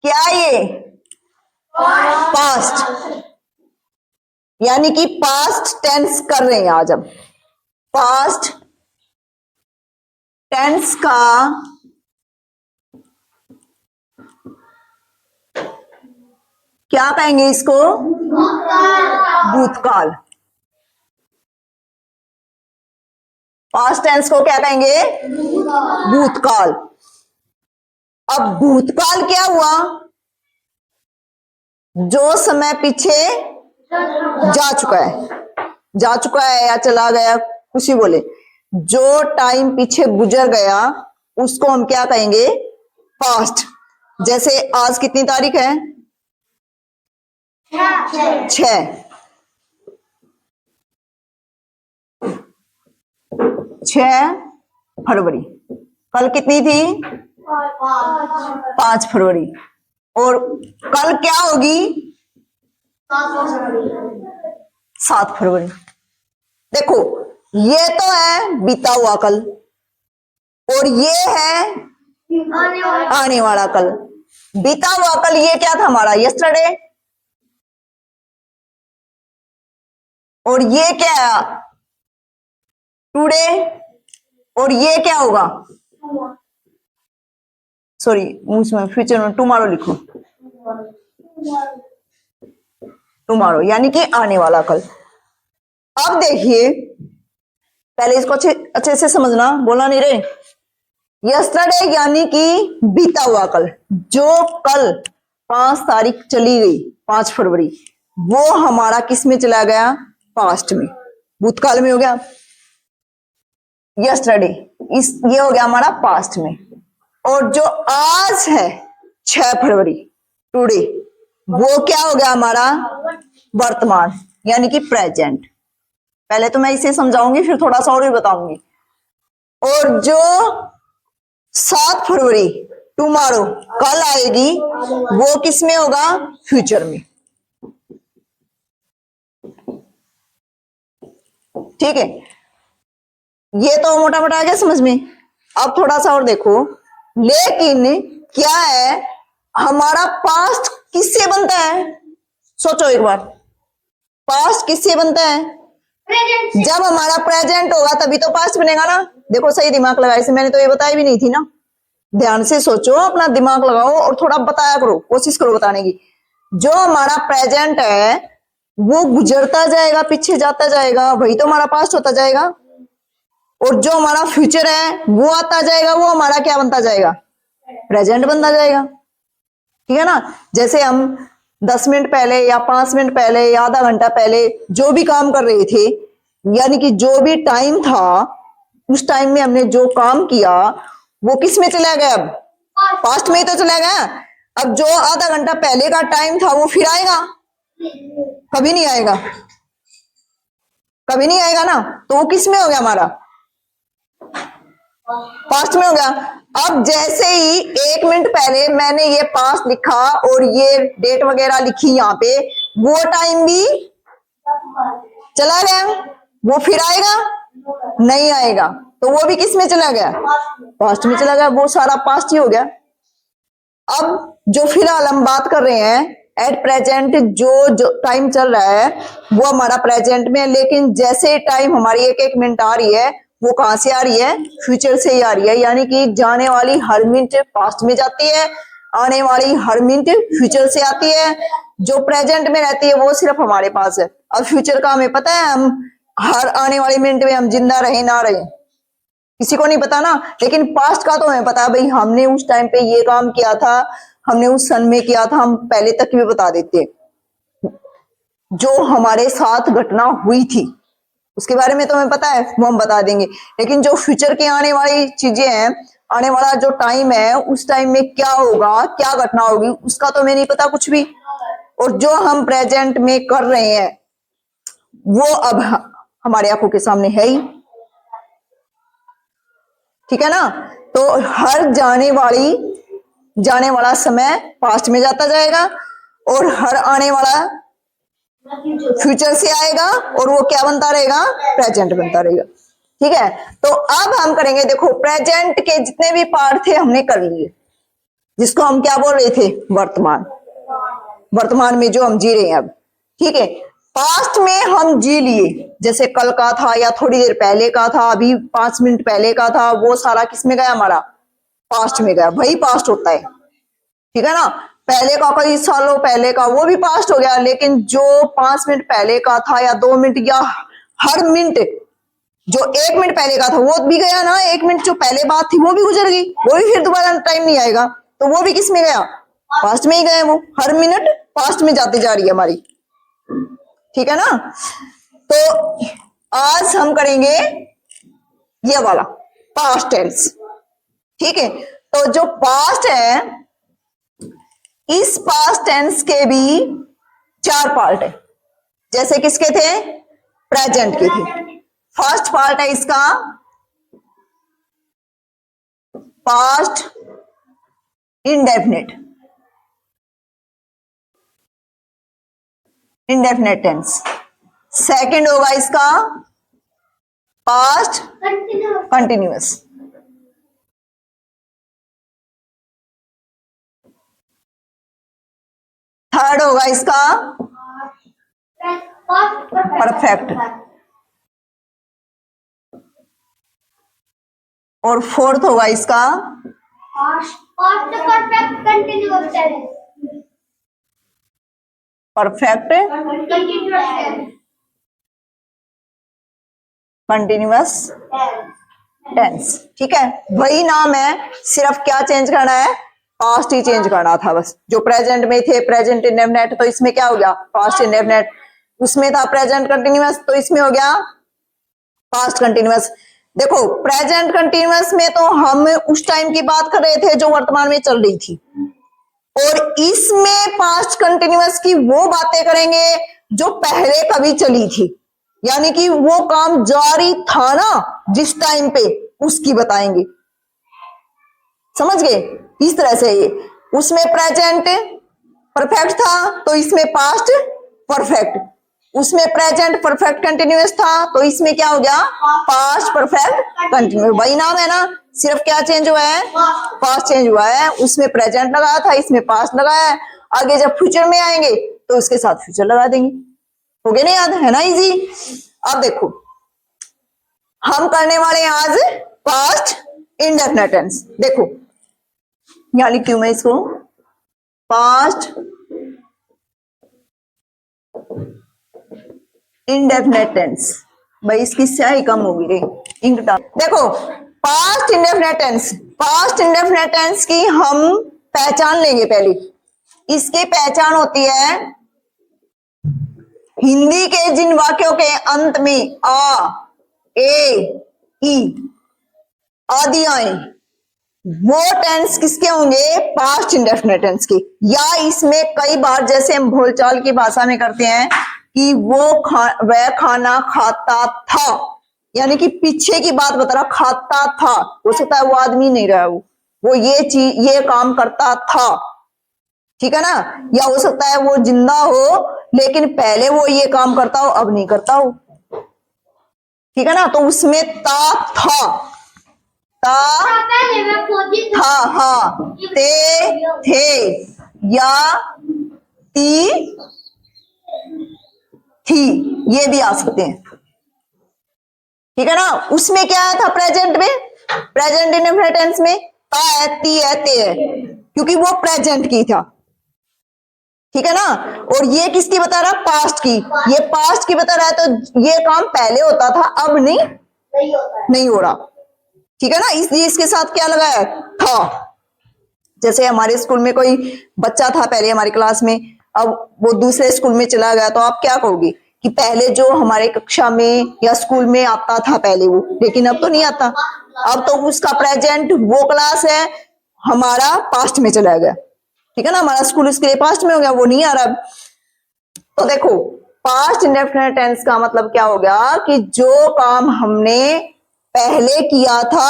क्या ये पास्ट, यानी कि पास्ट टेंस कर रहे हैं आज हम। पास्ट टेंस का क्या कहेंगे इसको? भूतकाल। पास्ट टेंस को क्या कहेंगे? भूतकाल। अब भूतकाल क्या हुआ? जो समय पीछे जा चुका है या चला गया, कुछ ही बोले, जो टाइम पीछे गुजर गया उसको हम क्या कहेंगे? पास्ट। जैसे आज कितनी तारीख है? 6 फरवरी। कल कितनी थी? 5 फरवरी। और कल क्या होगी? 7 फरवरी। देखो, ये तो है बीता हुआ कल और ये है आने वाला कल। बीता हुआ कल ये क्या था हमारा? यस्टरडे। और ये क्या है? टुडे। और ये क्या होगा? सॉरी, उसमें फ्यूचर में टुमारो लिखो। टुमारो यानी कि आने वाला कल। अब देखिए, पहले इसको अच्छे से समझना, बोलना नहीं रे। यस्टरडे यानी कि बीता हुआ कल। जो कल 5 तारीख चली गई, 5 फरवरी, वो हमारा किस में चला गया? पास्ट में, भूतकाल में हो गया। यस्टरडे ये हो गया हमारा पास्ट में। और जो आज है 6 फरवरी, टुडे, वो क्या हो गया हमारा? वर्तमान यानी कि प्रेजेंट। पहले तो मैं इसे समझाऊंगी, फिर थोड़ा सा और भी बताऊंगी। और जो 7 फरवरी, टुमारो, कल आएगी, वो किस में होगा? फ्यूचर में। ठीक है, ये तो मोटा मोटा आ गया समझ में। अब थोड़ा सा और देखो, लेकिन क्या है, हमारा पास्ट किससे बनता है? सोचो एक बार, पास्ट किससे बनता है? जब हमारा प्रेजेंट होगा तभी तो पास्ट बनेगा ना। देखो, सही दिमाग लगाए से, मैंने तो ये बताई भी नहीं थी ना। ध्यान से सोचो, अपना दिमाग लगाओ और थोड़ा बताया करो, कोशिश करो बताने की। जो हमारा प्रेजेंट है वो गुजरता जाएगा, पीछे जाता जाएगा, वही तो हमारा पास्ट होता जाएगा। और जो हमारा फ्यूचर है वो आता जाएगा, वो हमारा क्या बनता जाएगा? प्रेजेंट बनता जाएगा। ठीक है ना। जैसे हम 10 मिनट पहले या 5 मिनट पहले या आधा घंटा पहले जो भी काम कर रहे थे, यानी कि जो भी टाइम था, उस टाइम में हमने जो काम किया वो किस में चला गया? अब पास्ट में ही तो चला गया। अब जो आधा घंटा पहले का टाइम था वो फिर आएगा? कभी नहीं आएगा, कभी नहीं आएगा ना। तो वो किस में हो गया? हमारा पास्ट में हो गया। अब जैसे ही 1 मिनट पहले मैंने ये पास्ट लिखा और ये डेट वगैरह लिखी यहाँ पे, वो टाइम भी चला गया, वो फिर आएगा? नहीं आएगा। तो वो भी किस में चला गया? पास्ट में चला गया। वो सारा पास्ट ही हो गया। अब जो फिलहाल हम बात कर रहे हैं, एट प्रेजेंट जो टाइम चल रहा है वो हमारा प्रेजेंट में है। लेकिन जैसे टाइम हमारी 1-1 मिनट आ रही है, वो कहां से आ रही है? फ्यूचर से ही आ रही है। यानी कि जाने वाली हर मिनट पास्ट में जाती है, आने वाली हर मिनट फ्यूचर से आती है। जो प्रेजेंट में रहती है वो सिर्फ हमारे पास है। अब फ्यूचर का हमें पता है, हम हर आने वाली मिनट में हम जिंदा रहे ना रहे किसी को नहीं पता ना। लेकिन पास्ट का तो हमें पता है, भाई हमने उस टाइम पे ये काम किया था, हमने उस सन में किया था, हम पहले तक भी बता देते। जो हमारे साथ घटना हुई थी उसके बारे में तो हमें पता है, वो हम बता देंगे। लेकिन जो फ्यूचर की आने वाली चीजें हैं, आने वाला जो टाइम है, उस टाइम में क्या होगा, क्या घटना होगी, उसका तो हमें नहीं पता कुछ भी। और जो हम प्रेजेंट में कर रहे हैं वो अब हमारे आंखों के सामने है ही। ठीक है ना। तो हर जाने वाला समय पास्ट में जाता जाएगा और हर आने वाला फ्यूचर से आएगा, और वो क्या बनता रहेगा? प्रेजेंट बनता रहेगा। ठीक है। तो अब हम करेंगे, देखो प्रेजेंट के जितने भी पार्ट थे हमने कर लिए। जिसको हम क्या बोल रहे थे, वर्तमान। वर्तमान में जो हम जी रहे हैं अब, ठीक है। पास्ट में हम जी लिए, जैसे कल का था या थोड़ी देर पहले का था, अभी 5 मिनट पहले का था, वो सारा किस में गया, हमारा पास्ट में गया। वही पास्ट होता है, ठीक है ना। पहले का कई सालों पहले का वो भी पास्ट हो गया, लेकिन जो 5 मिनट पहले का था या 2 मिनट या हर मिनट जो 1 मिनट पहले का था वो भी गया ना। 1 मिनट जो पहले बात थी वो भी गुजर गई, वो भी फिर दोबारा टाइम नहीं आएगा, तो वो भी किस में गया, पास्ट में ही गए। वो हर मिनट पास्ट में जाती जा रही है हमारी, ठीक है ना। तो आज हम करेंगे ये वाला पास्ट टेंस, ठीक है। तो जो पास्ट है, इस पास्ट टेंस के भी 4 पार्ट है। जैसे किसके थे, प्रेजेंट के थे। फर्स्ट पार्ट है इसका past indefinite, indefinite tense. Second होगा इसका पास्ट कंटिन्यूअस। थर्ड होगा इसका परफेक्ट, और फोर्थ होगा इसका परफेक्ट कंटिन्यूअस टेंस, ठीक है। वही नाम है, सिर्फ क्या चेंज करना है, पास्ट ही चेंज करना था बस। जो प्रेजेंट में थे प्रेजेंट इंडेफिनिट, तो इसमें क्या हो गया, पास्ट इंडेफिनिट। उसमें था प्रेजेंट कंटिन्यूअस, तो इसमें हो गया पास्ट कंटिन्यूअस। देखो प्रेजेंट कंटिन्यूअस में तो हम उस टाइम की बात कर रहे थे जो वर्तमान में चल रही थी, और इसमें पास्ट कंटिन्यूअस की वो बातें करेंगे जो पहले कभी चली थी, यानी कि वो काम जारी था ना जिस टाइम पे, उसकी बताएंगे। समझ गए, इस तरह से। ये उसमें प्रेजेंट परफेक्ट था, तो इसमें पास्ट परफेक्ट। उसमें प्रेजेंट परफेक्ट कंटिन्यूअस था, तो इसमें क्या हो गया, पास्ट परफेक्ट कंटिन्यूअस। वही नाम है ना, सिर्फ क्या चेंज हुआ है, पास्ट चेंज हुआ है। उसमें प्रेजेंट लगाया था, इसमें पास्ट लगाया है। आगे जब फ्यूचर में आएंगे तो उसके साथ फ्यूचर लगा देंगे। हो गया ना याद, है ना इजी। अब देखो हम करने वाले हैं आज पास्ट इंडेफिनिट टेंस। देखो यहां लिखती हूं मैं इसको, पास्ट इंडेफिनिट टेंस। भाई इसकी स्याही कम होगी रे, इंक डाल। देखो past indefinite tense, past indefinite tense की हम पहचान लेंगे पहले। इसकी पहचान होती है हिंदी के जिन वाक्यों के अंत में आ, ए, ई आदि आए, वो टेंस किसके होंगे, पास्ट इंडेफिनिट टेंस के। या इसमें कई बार जैसे हम बोलचाल की भाषा में करते हैं कि वह खाना खाता था, यानी कि पीछे की बात बता रहा, खाता था, हो सकता है वो आदमी नहीं रहा, वो ये चीज ये काम करता था, ठीक है ना। या हो सकता है वो जिंदा हो लेकिन पहले वो ये काम करता हो अब नहीं करता हो, ठीक है ना। तो उसमें ता था, ता था, हाँ, ते थे, या ती थी, ये भी आ सकते हैं, ठीक है ना। उसमें क्या था प्रेजेंट में, प्रेजेंट इंडेफिनिट टेंस में ता है, ती है, ते है, क्योंकि वो प्रेजेंट की था, ठीक है ना। और ये किसकी बता रहा, पास्ट की। ये पास्ट की बता रहा है, तो ये काम पहले होता था अब नहीं हो रहा, ठीक है ना। इसलिए इसके साथ क्या लगाया था। जैसे हमारे स्कूल में कोई बच्चा था पहले हमारी क्लास में, अब वो दूसरे स्कूल में चला गया, तो आप क्या कहोगे कि पहले जो हमारे कक्षा में या स्कूल में आता था पहले वो, लेकिन अब तो नहीं आता। अब तो उसका प्रेजेंट वो क्लास है, हमारा पास्ट में चला गया, ठीक है ना। हमारा स्कूल उसके लिए पास्ट में हो गया, वो नहीं आ रहा। तो देखो पास्ट इंडेफिनिट टेंस का मतलब क्या हो गया कि जो काम हमने पहले किया था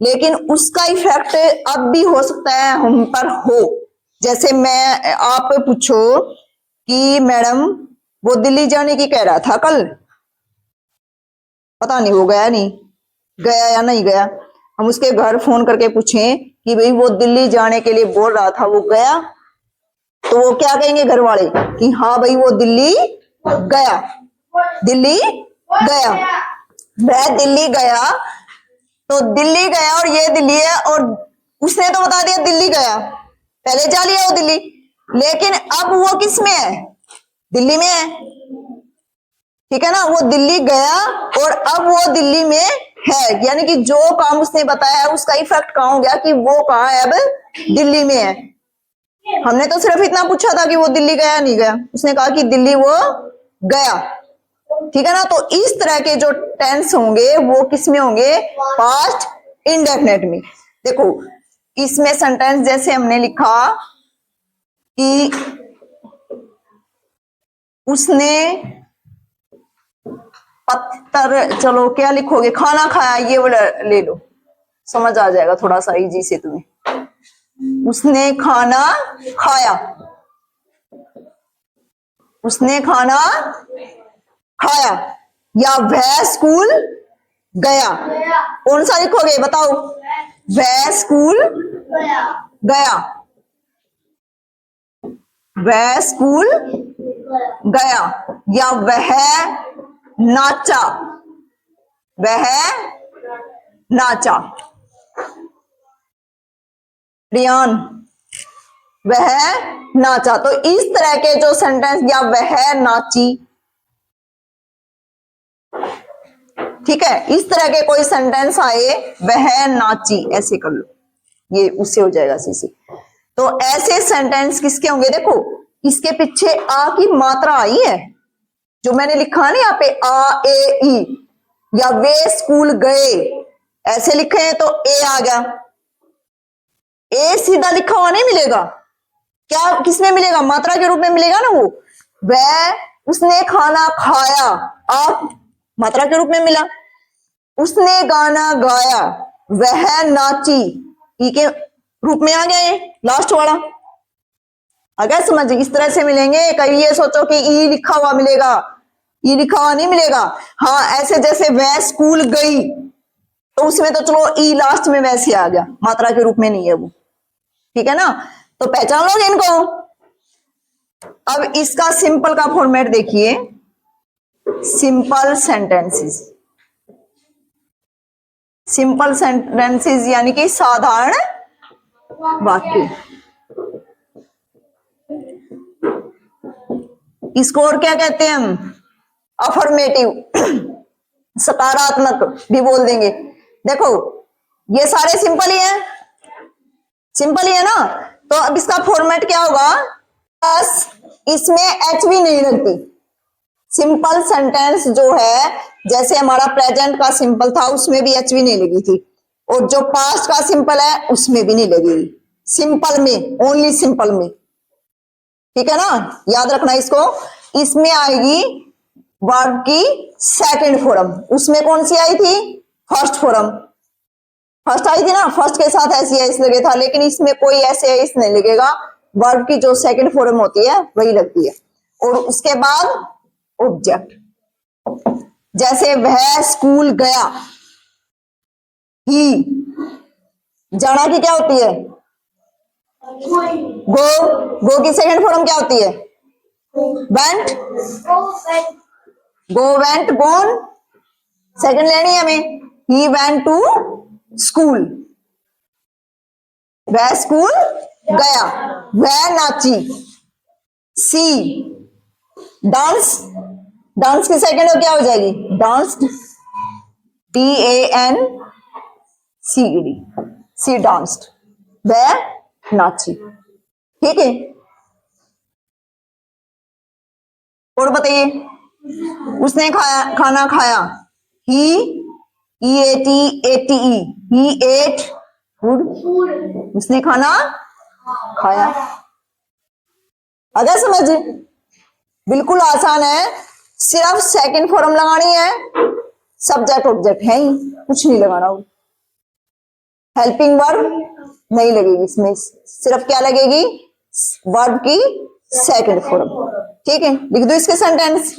लेकिन उसका इफेक्ट अब भी हो सकता है हम पर हो। जैसे मैं आप पूछो कि मैडम वो दिल्ली जाने की कह रहा था कल, पता नहीं वो गया नहीं गया या नहीं गया। हम उसके घर फोन करके पूछें कि भाई वो दिल्ली जाने के लिए बोल रहा था, वो गया, तो वो क्या कहेंगे घर वाले कि हाँ भाई वो दिल्ली गया, दिल्ली गया। वह दिल्ली गया, तो दिल्ली गया और ये दिल्ली है, और उसने तो बता दिया दिल्ली गया, पहले जा लिया वो दिल्ली, लेकिन अब वो किस में है, दिल्ली में है, ठीक है ना। वो दिल्ली गया और अब वो दिल्ली में है, यानी कि जो काम उसने बताया है उसका इफेक्ट कहाँ हो गया कि वो कहाँ है, अब दिल्ली में है। हमने तो सिर्फ इतना पूछा था कि वो दिल्ली गया नहीं गया, उसने कहा कि दिल्ली वो गया, ठीक है ना। तो इस तरह के जो टेंस होंगे वो किस में होंगे, पास्ट इंडेफिनेट में। देखो इसमें सेंटेंस जैसे हमने लिखा कि उसने पत्थर, चलो क्या लिखोगे, खाना खाया, ये वाला ले लो, समझ आ जाएगा थोड़ा सा इजी से तुम्हें। उसने खाना खाया, उसने खाना खाया, या वह स्कूल गया, कौन सा लिखोगे बताओ, वह स्कूल गया, वह स्कूल गया, या वह नाचा, वह नाचा, रियान वह नाचा। तो इस तरह के जो सेंटेंस, या वह नाची, ठीक है, इस तरह के कोई सेंटेंस आए, वह नाची, ऐसे कर लो, ये उससे हो जाएगा सीसी। तो ऐसे सेंटेंस किसके होंगे, देखो इसके पीछे आ की मात्रा आई है, जो मैंने लिखा है ना यहाँ पे आ ए ई, या वे स्कूल गए, ऐसे लिखे हैं तो ए आ गया, ए सीधा लिखा हुआ नहीं मिलेगा, क्या किसमें मिलेगा, मात्रा के रूप में मिलेगा ना। वो वह, उसने खाना खाया, आप मात्रा के रूप में मिला। उसने गाना गाया, वह नाची, ई के रूप में आ गया, ये लास्ट वाला आ गया समझ। इस तरह से मिलेंगे, कभी ये सोचो कि ई लिखा हुआ मिलेगा, ई लिखा हुआ नहीं मिलेगा। हाँ ऐसे जैसे वह स्कूल गई, तो उसमें तो चलो ई लास्ट में वैसे आ गया, मात्रा के रूप में नहीं है वो, ठीक है ना। तो पहचान लोगे इनको। अब इसका सिंपल का फॉर्मेट देखिए, सिंपल सेंटेंसेस, सिंपल सेंटेंसेस यानी कि साधारण वाक्य। इसको और क्या कहते हैं हम, अफर्मेटिव, सकारात्मक भी बोल देंगे। देखो ये सारे सिंपल ही हैं, सिंपल ही है ना। तो अब इसका फॉर्मेट क्या होगा, बस इसमें एच भी नहीं लगती। सिंपल सेंटेंस जो है, जैसे हमारा प्रेजेंट का सिंपल था उसमें भी एच भी नहीं लगी थी, और जो पास्ट का सिंपल है उसमें भी नहीं लगेगी, सिंपल में, ओनली सिंपल में, ठीक है ना, याद रखना इसको। इसमें आएगी वर्ब की सेकंड फॉर्म, उसमें कौन सी आई थी, फर्स्ट फॉर्म, फर्स्ट आई थी ना, फर्स्ट के साथ ऐसी एस लगे था, लेकिन इसमें कोई ऐसे एस नहीं लगेगा, वर्ब की जो सेकंड फॉर्म होती है वही लगती है। और उसके बाद ऑब्जेक्ट, जैसे वह स्कूल गया, ही, जाना की क्या होती है, गो, गो की सेकंड फॉर्म क्या होती है, वेंट, गो वेंट गोन, सेकंड लेनी है हमें, ही वेंट टू स्कूल, वह स्कूल गया, वह नाची, सी, डांस, डांस की सेकंड क्या हो जाएगी, डांस्ड, DAN CD, सी डांस्ड, वह नाची, ठीक है। और बताइए, उसने खाया, खाना खाया, ही EAT ही एट फूड, उसने खाना खाया। अगर समझ, बिल्कुल आसान है, सिर्फ सेकंड फॉर्म लगानी है, सब्जेक्ट ऑब्जेक्ट है ही, कुछ नहीं लगाना, हेल्पिंग वर्ब नहीं लगेगी इसमें, सिर्फ क्या लगेगी, वर्ब की सेकंड फॉर्म, ठीक है। लिख दो इसके सेंटेंस,